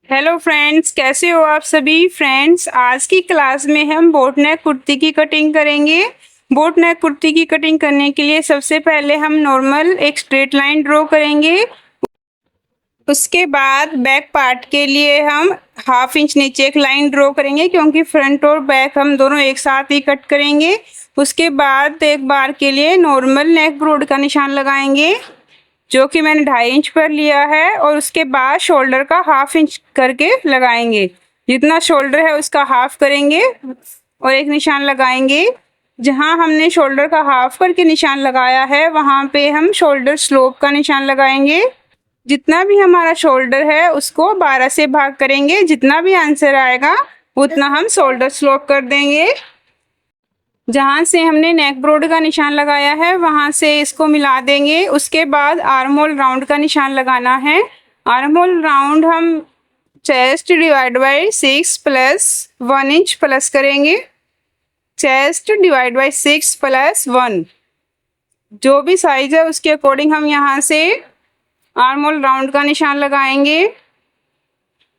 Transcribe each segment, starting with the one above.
Hello friends, कैसे हो आप सभी फ्रेंड्स। आज की क्लास में हम बोट नेक कुर्ती की कटिंग करेंगे। बोट नेक कुर्ती की कटिंग करने के लिए सबसे पहले हम नॉर्मल एक स्ट्रेट लाइन ड्रॉ करेंगे। उसके बाद बैक पार्ट के लिए हम हाफ इंच नीचे एक लाइन ड्रॉ करेंगे, क्योंकि फ्रंट और बैक हम दोनों एक साथ ही कट करेंगे। उसके बाद एक बार के लिए नॉर्मल नेक ब्रोड का निशान लगाएंगे, जो कि मैंने 2.5 इंच पर लिया है। और उसके बाद शोल्डर का हाफ इंच करके लगाएंगे। जितना शोल्डर है उसका हाफ करेंगे और एक निशान लगाएंगे। जहां हमने शोल्डर का हाफ करके निशान लगाया है वहां पे हम शोल्डर स्लोप का निशान लगाएंगे। जितना भी हमारा शोल्डर है उसको 12 से भाग करेंगे। जितना भी आंसर आएगा उतना हम शोल्डर स्लोप कर देंगे। जहाँ से हमने नेक ब्रोड का निशान लगाया है वहाँ से इसको मिला देंगे। उसके बाद आर्म होल राउंड का निशान लगाना है। आर्म होल राउंड हम chest divide by 6 plus 1 inch plus करेंगे। चेस्ट डिवाइड बाई 6 प्लस 1, जो भी साइज है उसके अकॉर्डिंग हम यहाँ से आर्म होल राउंड का निशान लगाएंगे।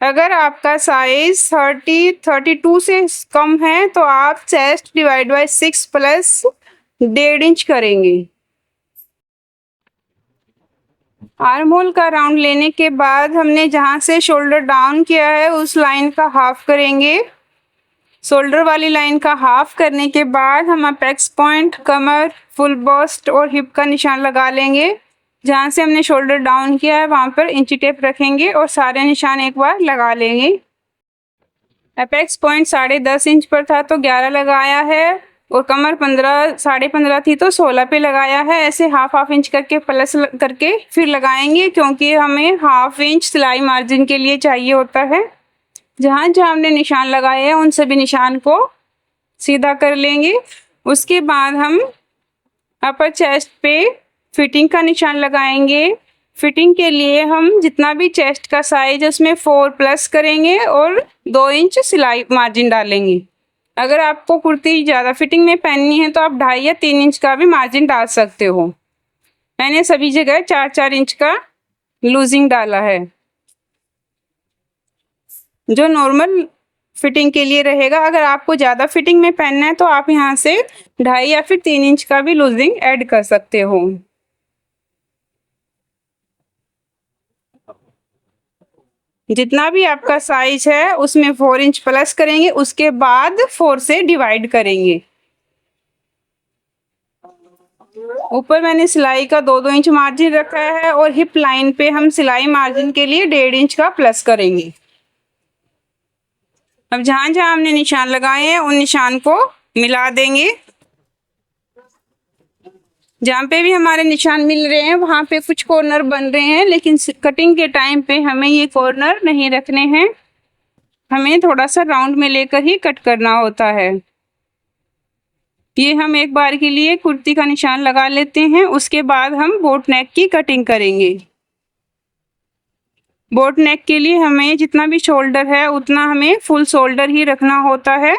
अगर आपका साइज 32 से कम है तो आप chest divide by 6 plus 1.5 inch करेंगे। आर्म होल का राउंड लेने के बाद हमने जहां से शोल्डर डाउन किया है उस लाइन का हाफ करेंगे। शोल्डर वाली लाइन का हाफ करने के बाद हम अपेक्स पॉइंट, कमर, फुल बस्ट और हिप का निशान लगा लेंगे। जहाँ से हमने शोल्डर डाउन किया है वहाँ पर इंची टेप रखेंगे और सारे निशान एक बार लगा लेंगे। अपेक्स पॉइंट 10.5 इंच पर था तो 11 लगाया है, और कमर 15 थी तो 16 पे लगाया है। ऐसे हाफ इंच करके प्लस करके फिर लगाएंगे, क्योंकि हमें हाफ इंच सिलाई मार्जिन के लिए चाहिए होता है। जहाँ जहाँ हमने निशान लगाए हैं उन सभी निशान को सीधा कर लेंगे। उसके बाद हम अपर चेस्ट पे फिटिंग का निशान लगाएंगे। फिटिंग के लिए हम जितना भी चेस्ट का साइज है उसमें 4 प्लस करेंगे और 2 इंच सिलाई मार्जिन डालेंगे। अगर आपको कुर्ती ज़्यादा फिटिंग में पहननी है तो आप 2.5 या 3 इंच का भी मार्जिन डाल सकते हो। मैंने सभी जगह 4-4 इंच का लूजिंग डाला है, जो नॉर्मल फिटिंग के लिए रहेगा। अगर आपको ज़्यादा फिटिंग में पहनना है तो आप यहाँ से 2.5 या फिर 3 इंच का भी लूजिंग ऐड कर सकते हो। जितना भी आपका साइज है उसमें 4 इंच प्लस करेंगे, उसके बाद 4 से डिवाइड करेंगे। ऊपर मैंने सिलाई का 2-2 इंच मार्जिन रखा है और हिप लाइन पे हम सिलाई मार्जिन के लिए 1.5 इंच का प्लस करेंगे। अब जहां जहां हमने निशान लगाए हैं उन निशान को मिला देंगे। जहाँ पे भी हमारे निशान मिल रहे हैं वहां पे कुछ कॉर्नर बन रहे हैं, लेकिन कटिंग के टाइम पे हमें ये कॉर्नर नहीं रखने हैं। हमें थोड़ा सा राउंड में लेकर ही कट करना होता है। ये हम एक बार के लिए कुर्ती का निशान लगा लेते हैं। उसके बाद हम बोट नेक की कटिंग करेंगे। बोट नेक के लिए हमें जितना भी शोल्डर है उतना हमें फुल शोल्डर ही रखना होता है।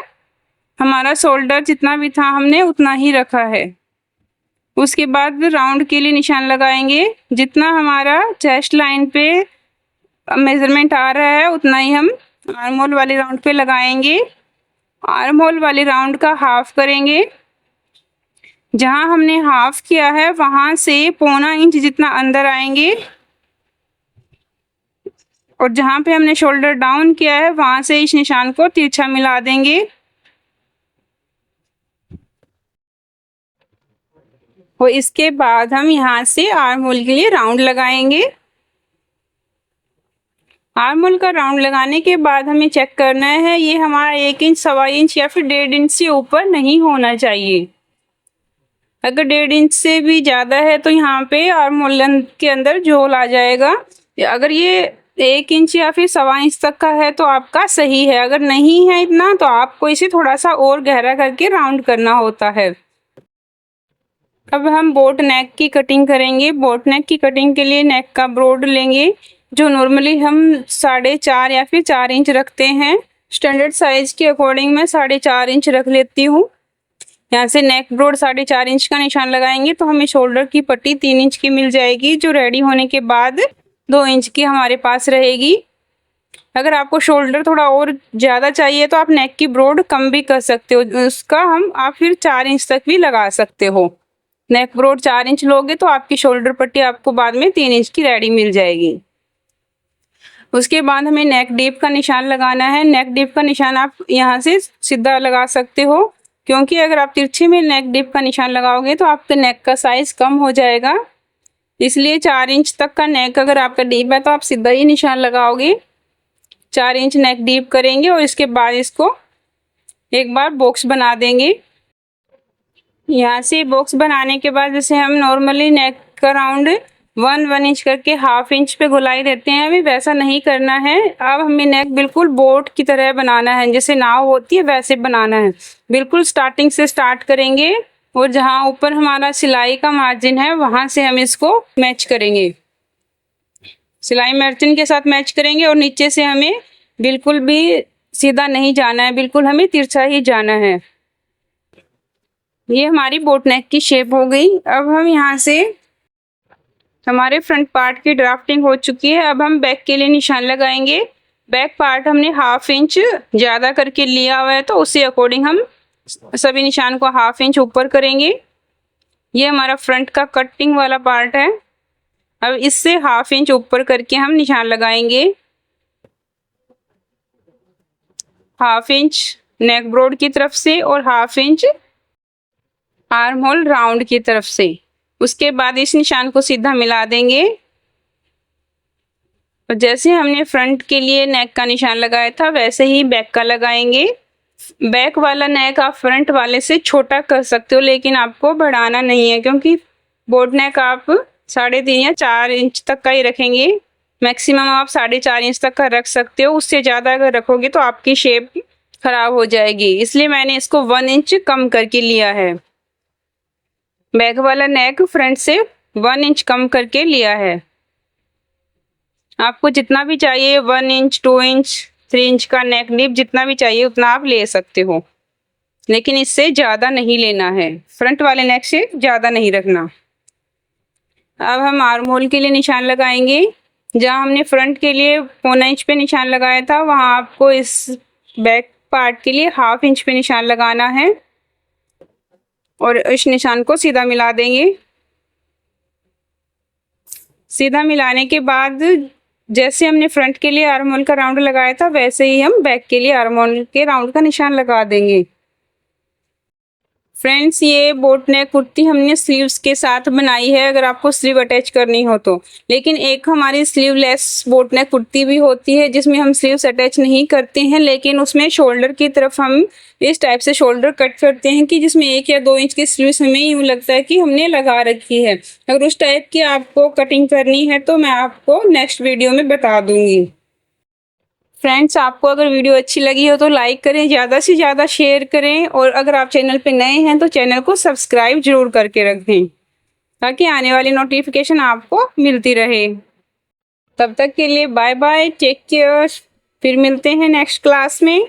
हमारा शोल्डर जितना भी था हमने उतना ही रखा है। उसके बाद राउंड के लिए निशान लगाएंगे। जितना हमारा चेस्ट लाइन पे मेजरमेंट आ रहा है उतना ही हम आर्म होल वाले राउंड पे लगाएंगे। आर्म होल वाले राउंड का हाफ करेंगे। जहां हमने हाफ किया है वहां से 1.25 इंच जितना अंदर आएंगे, और जहां पे हमने शोल्डर डाउन किया है वहां से इस निशान को तिरछा मिला देंगे। और इसके बाद हम यहाँ से आर्म होल के लिए राउंड लगाएंगे। आर्म होल का राउंड लगाने के बाद हमें चेक करना है ये हमारा 1 इंच, 1.25 इंच या फिर 1.5 इंच से ऊपर नहीं होना चाहिए। अगर 1.5 इंच से भी ज़्यादा है तो यहाँ पे आर्म होल के अंदर झोल आ जाएगा। अगर ये 1 इंच या फिर 1.25 इंच तक का है तो आपका सही है। अगर नहीं है इतना तो आपको इसे थोड़ा सा और गहरा करके राउंड करना होता है। अब हम बोट नेक की कटिंग करेंगे। बोट नेक की कटिंग के लिए नेक का ब्रॉड लेंगे, जो नॉर्मली हम 4.5 या फिर 4 इंच रखते हैं। स्टैंडर्ड साइज के अकॉर्डिंग मैं 4.5 इंच रख लेती हूँ। यहाँ से नेक ब्रॉड 4.5 इंच का निशान लगाएंगे तो हमें शोल्डर की पट्टी 3 इंच की मिल जाएगी, जो रेडी होने के बाद 2 इंच की हमारे पास रहेगी। अगर आपको शोल्डर थोड़ा और ज़्यादा चाहिए तो आप नेक की ब्रॉड कम भी कर सकते हो, उसका आप फिर 4 इंच तक भी लगा सकते हो। नेक ब्रॉड 4 इंच लोगे तो आपकी शोल्डर पट्टी आपको बाद में 3 इंच की रेडी मिल जाएगी। उसके बाद हमें नेक डीप का निशान लगाना है। नेक डीप का निशान आप यहाँ से सीधा लगा सकते हो, क्योंकि अगर आप तिरछे में नेक डीप का निशान लगाओगे तो आपके नेक का साइज कम हो जाएगा। इसलिए 4 इंच तक का नेक अगर आपका डीप है तो आप सीधा ही निशान लगाओगे। 4 इंच नेक डीप करेंगे और इसके बाद इसको एक बार बॉक्स बना देंगे। यहाँ से बॉक्स बनाने के बाद जैसे हम नॉर्मली नेक का राउंड 1 इंच करके हाफ इंच पे गोलाई देते हैं, अभी वैसा नहीं करना है। अब हमें नेक बिल्कुल बोट की तरह बनाना है, जैसे नाव होती है वैसे बनाना है। बिल्कुल स्टार्टिंग से स्टार्ट करेंगे और जहाँ ऊपर हमारा सिलाई का मार्जिन है वहाँ से हम इसको मैच करेंगे, सिलाई मार्जिन के साथ मैच करेंगे। और नीचे से हमें बिल्कुल भी सीधा नहीं जाना है, बिल्कुल हमें तिरछा ही जाना है। ये हमारी बोट नेक की शेप हो गई। अब हम यहाँ से हमारे फ्रंट पार्ट की ड्राफ्टिंग हो चुकी है। अब हम बैक के लिए निशान लगाएंगे। बैक पार्ट हमने हाफ इंच ज़्यादा करके लिया हुआ है, तो उसी अकॉर्डिंग हम सभी निशान को हाफ इंच ऊपर करेंगे। ये हमारा फ्रंट का कटिंग वाला पार्ट है। अब इससे हाफ इंच ऊपर करके हम निशान लगाएंगे। हाफ इंच नेक ब्रॉड की तरफ से और half inch arm hole round की तरफ से। उसके बाद इस निशान को सीधा मिला देंगे और जैसे हमने फ्रंट के लिए नेक का निशान लगाया था वैसे ही बैक का लगाएंगे। बैक वाला नेक आप फ्रंट वाले से छोटा कर सकते हो, लेकिन आपको बढ़ाना नहीं है, क्योंकि बोट नेक आप 3.5 या 4 इंच तक का ही रखेंगे। मैक्सिमम आप 4.5 इंच तक का रख सकते हो, उससे ज़्यादा अगर रखोगे तो आपकी शेप खराब हो जाएगी। इसलिए मैंने इसको 1 इंच कम करके लिया है। बैक वाला नेक फ्रंट से 1 इंच कम करके लिया है। आपको जितना भी चाहिए 1 इंच 2 इंच 3 इंच का नेक डीप जितना भी चाहिए उतना आप ले सकते हो, लेकिन इससे ज़्यादा नहीं लेना है, फ्रंट वाले नेक से ज़्यादा नहीं रखना। अब हम आर्म होल के लिए निशान लगाएंगे। जहाँ हमने फ्रंट के लिए 1 इंच पे निशान लगाया था वहाँ आपको इस बैक पार्ट के लिए हाफ इंच पे निशान लगाना है और इस निशान को सीधा मिला देंगे। सीधा मिलाने के बाद जैसे हमने फ्रंट के लिए आर्म होल का राउंड लगाया था वैसे ही हम बैक के लिए आर्म होल के राउंड का निशान लगा देंगे। फ्रेंड्स, ये बोट नेक कुर्ती हमने स्लीव्स के साथ बनाई है, अगर आपको स्लीव अटैच करनी हो तो। लेकिन एक हमारी स्लीवलेस बोट नेक कुर्ती भी होती है जिसमें हम स्लीव्स अटैच नहीं करते हैं, लेकिन उसमें शोल्डर की तरफ हम इस टाइप से शोल्डर कट करते हैं कि जिसमें 1 या 2 इंच की स्लीव्स हमें यूँ लगता है कि हमने लगा रखी है। अगर उस टाइप की आपको कटिंग करनी है तो मैं आपको नेक्स्ट वीडियो में बता दूँगी। फ्रेंड्स, आपको अगर वीडियो अच्छी लगी हो तो लाइक करें, ज़्यादा से ज़्यादा शेयर करें और अगर आप चैनल पे नए हैं तो चैनल को सब्सक्राइब जरूर करके रख दें ताकि आने वाली नोटिफिकेशन आपको मिलती रहे। तब तक के लिए बाय बाय, टेक केयर। फिर मिलते हैं नेक्स्ट क्लास में।